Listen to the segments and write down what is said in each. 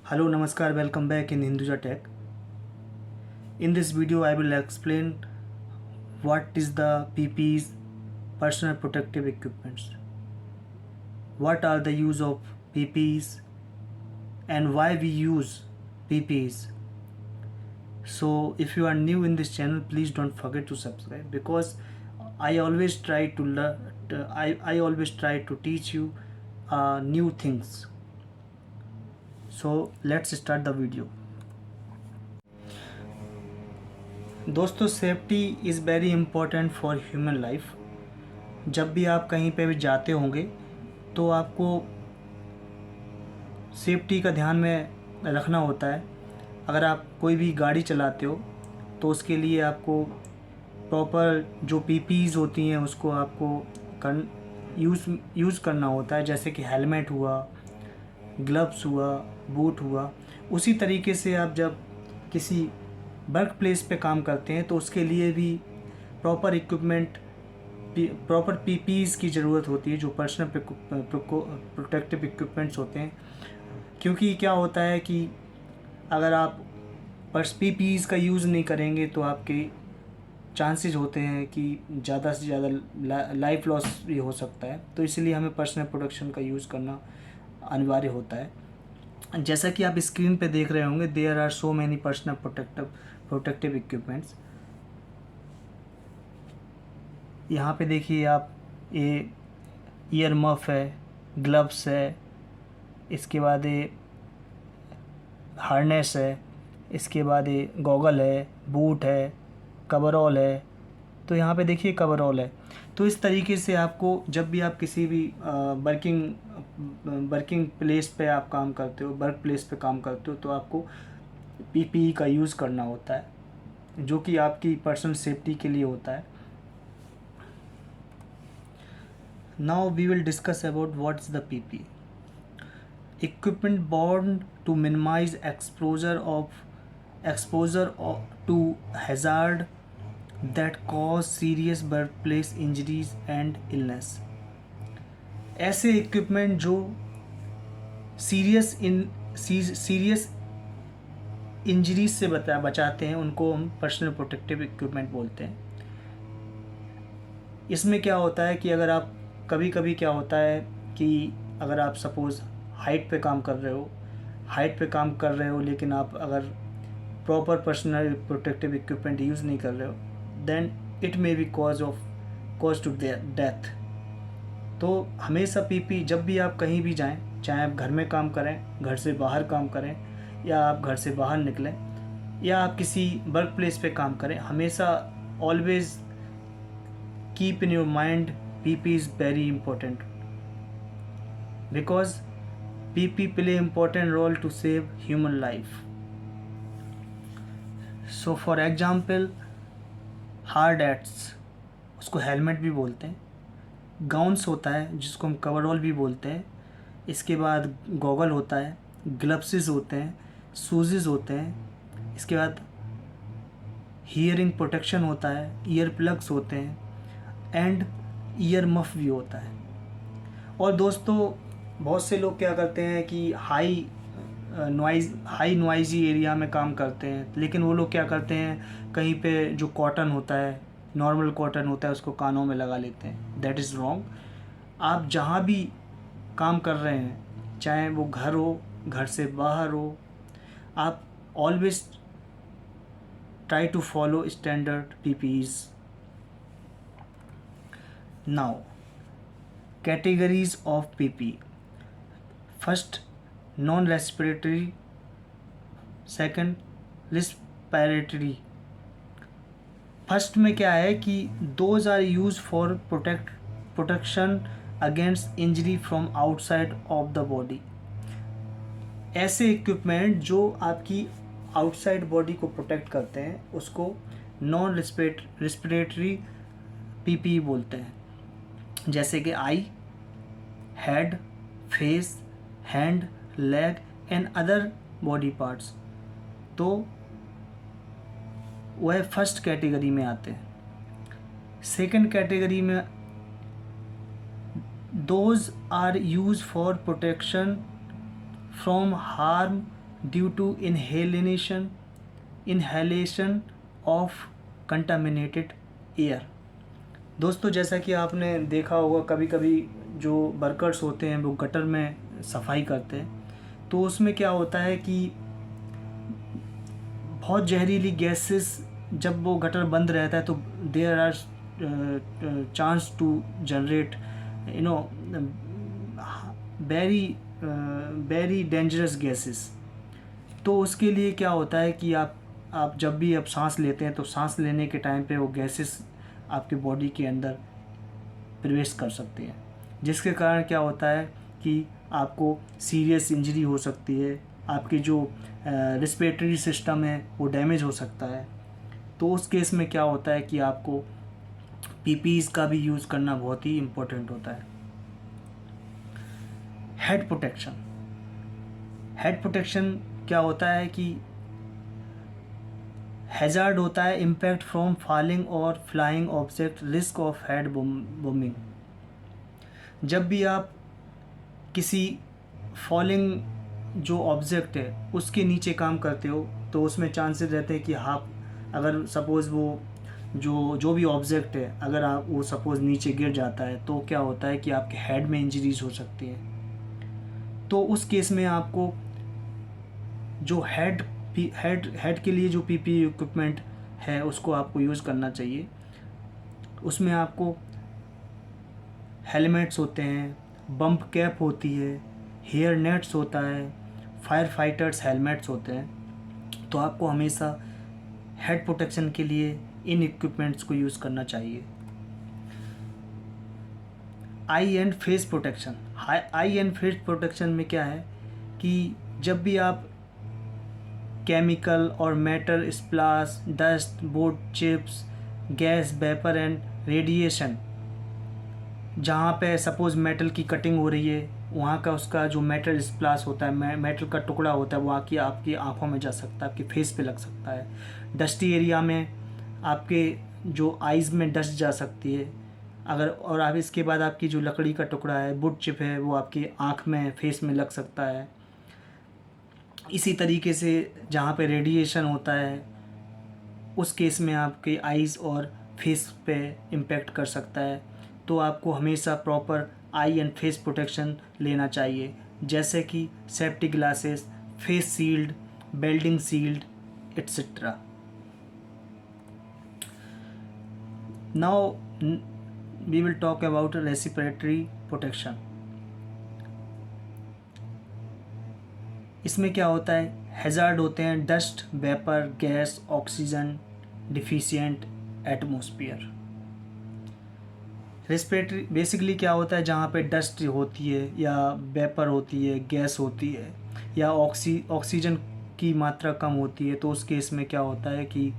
Hello, Namaskar, welcome back in Hinduja Tech. In this video, I will explain what is the PPEs, personal protective equipments, what are the use of PPEs and why we use PPEs. So if you are new in this channel, please don't forget to subscribe because I always try to I always try to teach you new things. So let's start the video. दोस्तों, safety is very important for human life. जब भी आप कहीं पे भी जाते होंगे तो आपको सेफ्टी का ध्यान में रखना होता है। अगर आप कोई भी गाड़ी चलाते हो तो उसके लिए आपको प्रॉपर जो पीपीज़ होती हैं उसको आपको यूज़ करना होता है, जैसे कि हेलमेट हुआ, ग्लव्स हुआ, बूट हुआ। उसी तरीके से आप जब किसी वर्क प्लेस पे काम करते हैं तो उसके लिए भी प्रॉपर इक्विपमेंट, प्रॉपर पीपीज़ की ज़रूरत होती है, जो पर्सनल प्रोटेक्टिव इक्विपमेंट्स होते हैं। क्योंकि क्या होता है कि अगर आप पीपीज़ का यूज़ नहीं करेंगे तो आपके चांसेस होते हैं कि ज़्यादा से ज़्यादा लाइफ लॉस भी हो सकता है। तो इसलिए हमें पर्सनल प्रोटेक्शन का यूज़ करना अनिवार्य होता है। जैसा कि आप स्क्रीन पे देख रहे होंगे, there are so many personal protective equipments. यहाँ पे देखिए आप, ये ईयर मफ है, ग्लव्स है, इसके बाद ये हार्नेस है, इसके बाद ये गॉगल है, बूट है, कवरऑल है। तो यहाँ पे देखिए कवरऑल है। तो इस तरीके से आपको जब भी आप किसी भी वर्किंग प्लेस पे आप काम करते हो, वर्क प्लेस पे काम करते हो, तो आपको पीपीई का यूज़ करना होता है, जो कि आपकी पर्सनल सेफ्टी के लिए होता है। Now we will discuss about what is the PPE. Equipment born to minimize exposure to hazard that cause serious workplace injuries and illness. ऐसे इक्विपमेंट जो सीरियस इंजरीज से बचाते हैं उनको हम पर्सनल प्रोटेक्टिव इक्विपमेंट बोलते हैं। इसमें क्या होता है कि अगर आप कभी कभी क्या होता है कि अगर आप सपोज़ हाइट पे काम कर रहे हो लेकिन आप अगर proper personal protective equipment use नहीं कर रहे हो, then it may be cause to death. तो हमेशा पीपी, जब भी आप कहीं भी जाएं, चाहे आप घर में काम करें, घर से बाहर काम करें, या आप घर से बाहर निकलें, या आप किसी वर्क प्लेस पे काम करें, हमेशा always keep in your mind PP is very important because PP play important role to save human life. So for example, hard hats, उसको हेलमेट भी बोलते हैं, गाउन्स होता है जिसको हम कवरऑल भी बोलते हैं, इसके बाद गॉगल होता है, ग्लव्सेस होते हैं, शूज़ होते हैं, इसके बाद हियरिंग प्रोटेक्शन होता है, ईयर प्लग्स होते हैं, एंड ईयर मफ भी होता है। और दोस्तों, बहुत से लोग क्या करते हैं कि हाई नॉइजी एरिया में काम करते हैं, लेकिन वो लोग क्या करते हैं, कहीं पे जो कॉटन होता है, नॉर्मल कॉटन होता है, उसको कानों में लगा लेते हैं। That is wrong. आप जहाँ भी काम कर रहे हैं, चाहे वो घर हो, घर से बाहर हो, आप always try to follow standard PPEs. Now, categories of PPE. First, non-respiratory. Second, respiratory. First में क्या है कि those are use for protection against injury from outside of the body. ऐसे इक्विपमेंट जो आपकी आउटसाइड बॉडी को प्रोटेक्ट करते हैं उसको नॉन रेस्पिरेटरी PPE बोलते हैं, जैसे कि eye, head, face, hand, leg and other body parts. तो वह फर्स्ट कैटेगरी में आते हैं। सेकंड कैटेगरी में those are use for protection from harm due to inhalation of contaminated air. दोस्तों, जैसा कि आपने देखा होगा, कभी कभी जो वर्कर्स होते हैं वो गटर में सफाई करते हैं, तो उसमें क्या होता है कि बहुत जहरीली गैसेस, जब वो गटर बंद रहता है तो there are chance to generate you know very very dangerous gases. तो उसके लिए क्या होता है कि आप जब भी आप सांस लेते हैं तो सांस लेने के टाइम पे वो गैसेस आपके बॉडी के अंदर प्रवेश कर सकते हैं, जिसके कारण क्या होता है कि आपको सीरियस इंजरी हो सकती है, आपकी जो रिस्पिरेटरी सिस्टम है वो डैमेज हो सकता है। तो उस केस में क्या होता है कि आपको पीपीज़ का भी यूज़ करना बहुत ही इम्पोर्टेंट होता है। Head protection. हेड प्रोटेक्शन क्या होता है कि हैज़ार्ड होता है इम्पैक्ट फ्रॉम फॉलिंग और flying object, risk of head booming. जब भी आप किसी फॉलिंग जो ऑब्जेक्ट है उसके नीचे काम करते हो तो उसमें चांसेस रहते हैं कि आप, अगर सपोज़ वो जो भी ऑब्जेक्ट है, अगर आप वो सपोज़ नीचे गिर जाता है तो क्या होता है कि आपके हेड में इंजरीज हो सकती है। तो उस केस में आपको जो हेड के लिए जो पीपी इक्विपमेंट है उसको आपको यूज़ करना चाहिए। उसमें आपको हेलमेट्स होते हैं, बम्प कैप होती है, हेयर नेट्स होता है, फायर फाइटर्स हेलमेट्स होते हैं। तो आपको हमेशा हेड प्रोटेक्शन के लिए इन इक्विपमेंट्स को यूज़ करना चाहिए। Eye and face protection. Eye and face protection में क्या है कि जब भी आप केमिकल और metal splash, dust, board chips, gas, vapour and radiation, जहाँ पे सपोज़ मेटल की कटिंग हो रही है वहाँ का उसका जो मेटल स्प्लैश होता है, मेटल का टुकड़ा होता है, वो आपकी आँखों में जा सकता है, आपके फेस पे लग सकता है। डस्टी एरिया में आपके जो आइज़ में डस्ट जा सकती है अगर, और आप इसके बाद आपकी जो लकड़ी का टुकड़ा है, वुड चिप है, वो आपकी आँख में, फेस में लग सकता है। इसी तरीके से जहाँ पे रेडिएशन होता है उस केस में आपके आइज़ और फेस पे इम्पेक्ट कर सकता है। तो आपको हमेशा proper eye and face protection लेना चाहिए, जैसे कि safety glasses, face shield, welding shield etcetera. Now we will talk about respiratory protection. इसमें क्या होता है, हैज़ार्ड होते हैं dust, vapour, gas, oxygen deficient atmosphere. Respiratory basically क्या होता है, जहाँ पे डस्ट होती है या वेपर होती है, गैस होती है या ऑक्सीजन की मात्रा कम होती है, तो उस केस में क्या होता है कि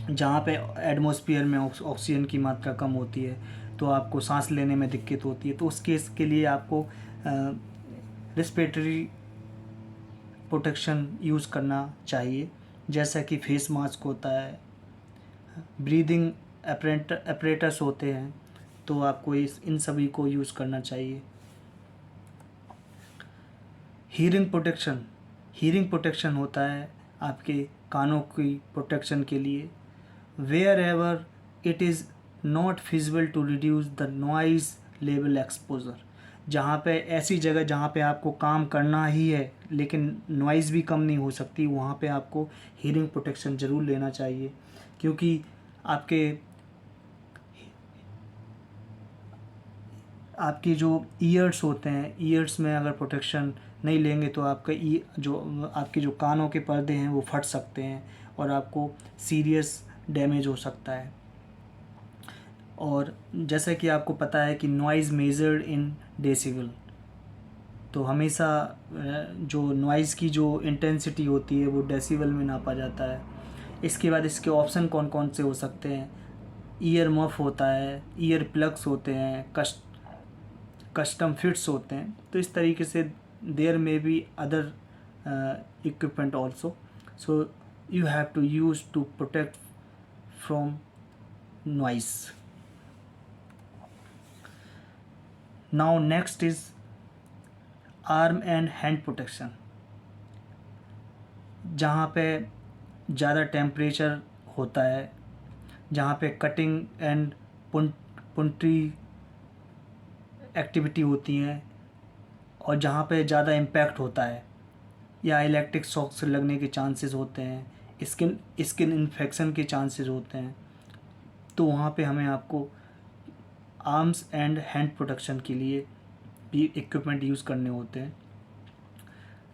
जहाँ पे एटमॉस्फेयर में ऑक्सीजन की मात्रा कम होती है तो आपको सांस लेने में दिक्कत होती है। तो उस केस के लिए आपको रेस्पिरेटरी प्रोटेक्शन यूज़ करना चाहिए, जैसा कि फेस मास्क होता है, ब्रीदिंग अपरेटस होते हैं, तो आपको इन सभी को यूज़ करना चाहिए। हीयरिंग प्रोटेक्शन होता है आपके कानों की प्रोटेक्शन के लिए। Wherever it is not feasible to reduce the noise level exposure. जहाँ पे ऐसी जगह जहाँ पे आपको काम करना ही है लेकिन नॉइज़ भी कम नहीं हो सकती, वहाँ पे आपको हीयरिंग प्रोटेक्शन ज़रूर लेना चाहिए, क्योंकि आपकी जो ईयर्स होते हैं, ईयर्स में अगर प्रोटेक्शन नहीं लेंगे तो आपके जो कानों के पर्दे हैं वो फट सकते हैं और आपको सीरियस डैमेज हो सकता है। और जैसा कि आपको पता है कि नॉइज़ मेजर्ड इन डेसिबल, तो हमेशा जो नॉइज़ की जो इंटेंसिटी होती है वो डेसिबल में नापा जाता है। इसके बाद इसके ऑप्शन कौन कौन से हो सकते हैं, ईयर मफ होता है, ईयर प्लग्स होते हैं, कस्टम फिट्स होते हैं। तो इस तरीके से there may be other equipment also, so you have to use to protect from noise. Now next is arm and hand protection. जहाँ पे ज़्यादा टेम्परेचर होता है, जहाँ पे कटिंग एंड पुंट्री एक्टिविटी होती हैं, और जहाँ पे ज़्यादा इम्पैक्ट होता है या इलेक्ट्रिक शॉक से लगने के चांसेस होते हैं, स्किन इन्फेक्शन के चांसेस होते हैं, तो वहाँ पे हमें आपको आर्म्स एंड हैंड प्रोटेक्शन के लिए भी इक्विपमेंट यूज़ करने होते हैं।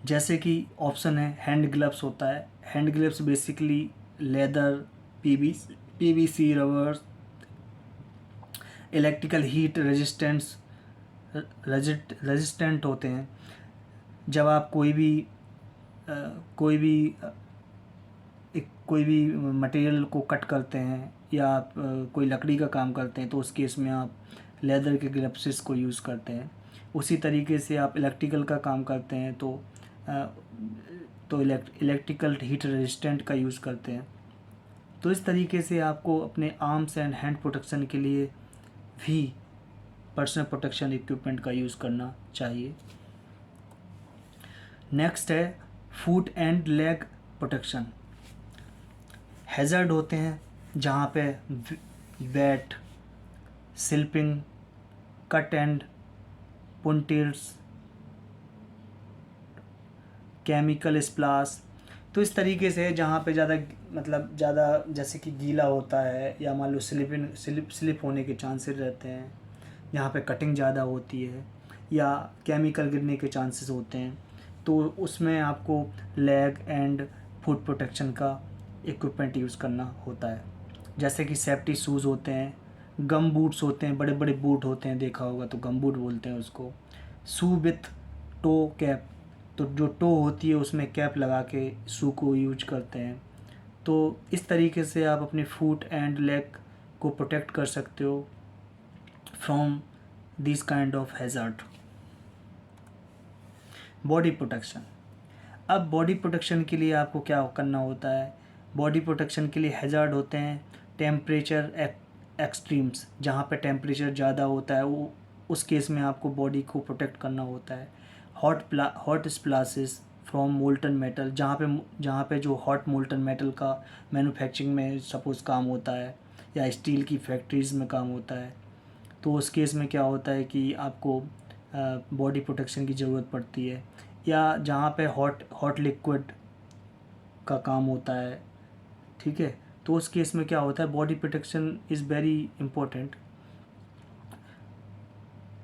जैसे कि ऑप्शन है हैंड ग्लव्स होता है। Hand gloves basically leather, PVC rubbers, electrical heat resistant होते हैं। जब आप कोई भी मटेरियल को कट करते हैं या आप कोई लकड़ी का काम करते हैं तो उस केस में आप लेदर के ग्लव्स को यूज़ करते हैं। उसी तरीके से आप इलेक्ट्रिकल का काम करते हैं तो इलेक्ट्रिकल हीट रेजिस्टेंट का यूज़ करते हैं। तो इस तरीके से आपको अपने आर्म्स एंड हैंड प्रोटेक्शन के लिए भी पर्सनल प्रोटेक्शन इक्विपमेंट का यूज़ करना चाहिए। नेक्स्ट है foot and leg protection. Hazard होते हैं जहाँ पे wet, slipping, cut and punctures, chemical splash. तो इस तरीके से जहाँ पे ज़्यादा जैसे कि गीला होता है या मान लो स्लिप होने के चांसेस रहते हैं, जहाँ पे कटिंग ज़्यादा होती है या केमिकल गिरने के चांसेस होते हैं, तो उसमें आपको लेग एंड फुट प्रोटेक्शन का इक्विपमेंट यूज़ करना होता है। जैसे कि सेफ्टी शूज़ होते हैं, गम बूट्स होते हैं, बड़े बड़े बूट होते हैं, देखा होगा तो गम बूट बोलते हैं उसको। शू विथ टो कैप, तो जो टो होती है उसमें कैप लगा के शू को यूज करते हैं। तो इस तरीके से आप अपने फुट एंड लेग को प्रोटेक्ट कर सकते हो from this kind of hazard. Body protection. अब बॉडी प्रोटेक्शन के लिए आपको क्या करना होता है? बॉडी प्रोटेक्शन के लिए हैज़र्ड होते हैं टेम्परेचर एक्सट्रीम्स, जहाँ पे टेम्परेचर ज़्यादा होता है वो उस केस में आपको बॉडी को प्रोटेक्ट करना होता है। हॉट स्प्लासेस फ्रॉम मोल्टन मेटल, जहाँ पे जो हॉट मोल्टन मेटल का मैन्युफैक्चरिंग में सपोज़ काम होता है या स्टील की फैक्ट्रीज़ में काम होता है, तो उस केस में क्या होता है कि आपको बॉडी प्रोटेक्शन की ज़रूरत पड़ती है। या जहाँ पे हॉट लिक्विड का काम होता है, ठीक है, तो उस केस में क्या होता है, body protection is very important.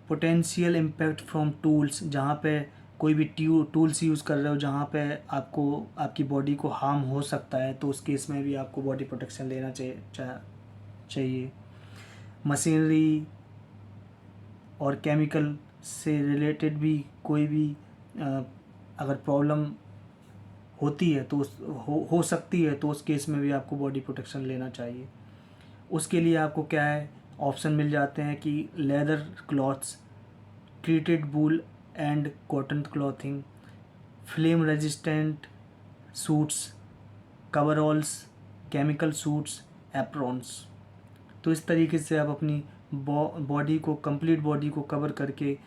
Potential impact from tools, जहाँ पे कोई भी टूल्स यूज़ कर रहे हो जहाँ पे आपको आपकी बॉडी को हार्म हो सकता है, तो उस केस में भी आपको बॉडी प्रोटेक्शन लेना चाहिए। मशीनरी और केमिकल से रिलेटेड भी कोई भी अगर प्रॉब्लम होती है तो हो सकती है, तो उस केस में भी आपको बॉडी प्रोटेक्शन लेना चाहिए। उसके लिए आपको क्या है, ऑप्शन मिल जाते हैं कि leather clothes, treated wool and cotton clothing, flame resistant suits, coveralls, chemical suits, aprons. तो इस तरीके से आप अपनी बॉडी को, कंप्लीट बॉडी को कवर करके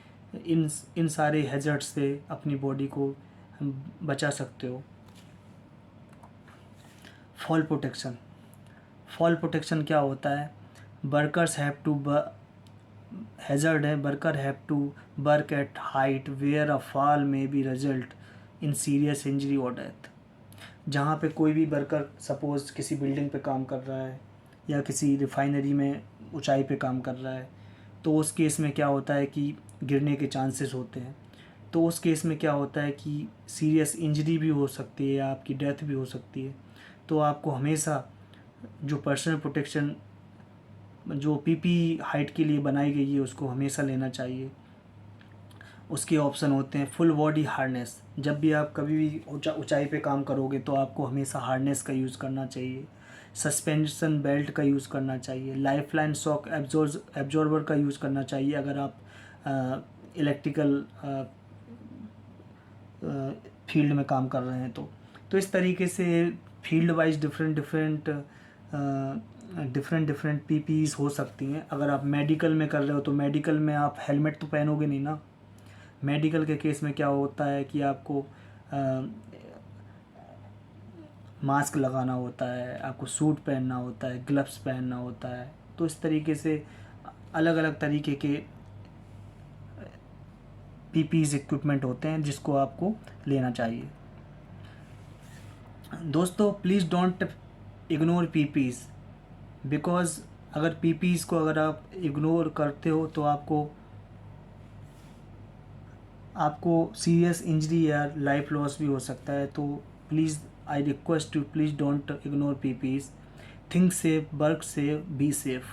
इन सारे हैज़र्ड्स से अपनी बॉडी को बचा सकते हो। Fall protection. फॉल प्रोटेक्शन क्या होता है? वर्कर्स हैव टू हैज़र्ड है, worker have to work at height where a fall may be result in serious injury और डेथ। जहाँ पे कोई भी वर्कर सपोज़ किसी बिल्डिंग पे काम कर रहा है या किसी रिफाइनरी में ऊंचाई पे काम कर रहा है, तो उस केस में क्या होता है कि गिरने के चांसेस होते हैं। तो उस केस में क्या होता है कि सीरियस इंजरी भी हो सकती है या आपकी डेथ भी हो सकती है। तो आपको हमेशा जो पर्सनल प्रोटेक्शन जो पीपी हाइट के लिए बनाई गई है उसको हमेशा लेना चाहिए। उसके ऑप्शन होते हैं फुल बॉडी हार्नेस, जब भी आप कभी भी ऊंचाई पे काम करोगे तो आपको हमेशा हार्नेस का यूज़ करना चाहिए। सस्पेंशन बेल्ट का यूज़ करना चाहिए। लाइफलाइन शॉक एब्जॉर्बर का यूज़ करना चाहिए अगर आप इलेक्ट्रिकल फील्ड में काम कर रहे हैं तो इस तरीके से फील्ड वाइज डिफरेंट पीपीज़ हो सकती हैं। अगर आप मेडिकल में कर रहे हो तो मेडिकल में आप हेलमेट तो पहनोगे नहीं ना। मेडिकल के केस में क्या होता है कि आपको मास्क लगाना होता है, आपको सूट पहनना होता है, ग्लव्स पहनना होता है। तो इस तरीके से अलग अलग तरीके के पीपीज़ इक्विपमेंट होते हैं जिसको आपको लेना चाहिए। दोस्तों प्लीज़ डोंट इग्नोर पीपीज़, बिकॉज़ अगर पीपीज़ को अगर आप इग्नोर करते हो तो आपको सीरियस इंजरी या लाइफ लॉस भी हो सकता है। तो please I request you, please don't ignore PPEs. Think safe, work safe, be safe,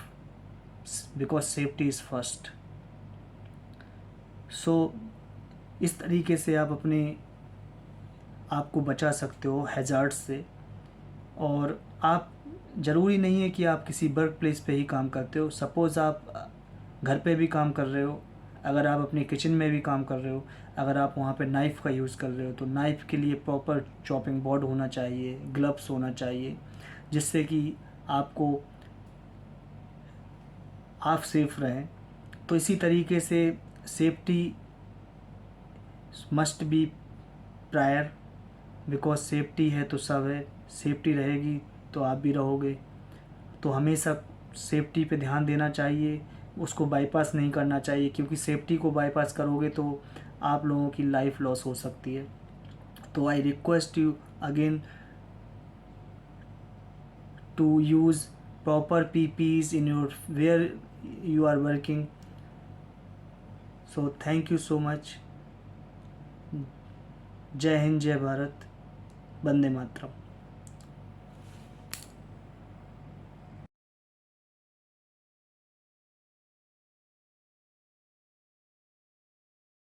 because safety is first. So इस तरीके से आप आपको बचा सकते हो हैज़ार्ड से। और आप ज़रूरी नहीं है कि आप किसी वर्क प्लेस पे ही काम करते हो। सपोज़ आप घर पे भी काम कर रहे हो, अगर आप अपनी किचन में भी काम कर रहे हो, अगर आप वहाँ पे नाइफ़ का यूज़ कर रहे हो तो नाइफ़ के लिए प्रॉपर चॉपिंग बोर्ड होना चाहिए, ग्लव्स होना चाहिए, जिससे कि आप सेफ़ रहें। तो इसी तरीके से safety must be prior, because safety है तो सब है। सेफ्टी रहेगी तो आप भी रहोगे। तो हमेशा सेफ्टी पे ध्यान देना चाहिए, उसको बाईपास नहीं करना चाहिए, क्योंकि सेफ्टी को बाईपास करोगे तो आप लोगों की लाइफ लॉस हो सकती है। तो I request you again to use proper PPEs in your where you are working. So thank you so much. जय हिंद, जय भारत, वंदे मातरम।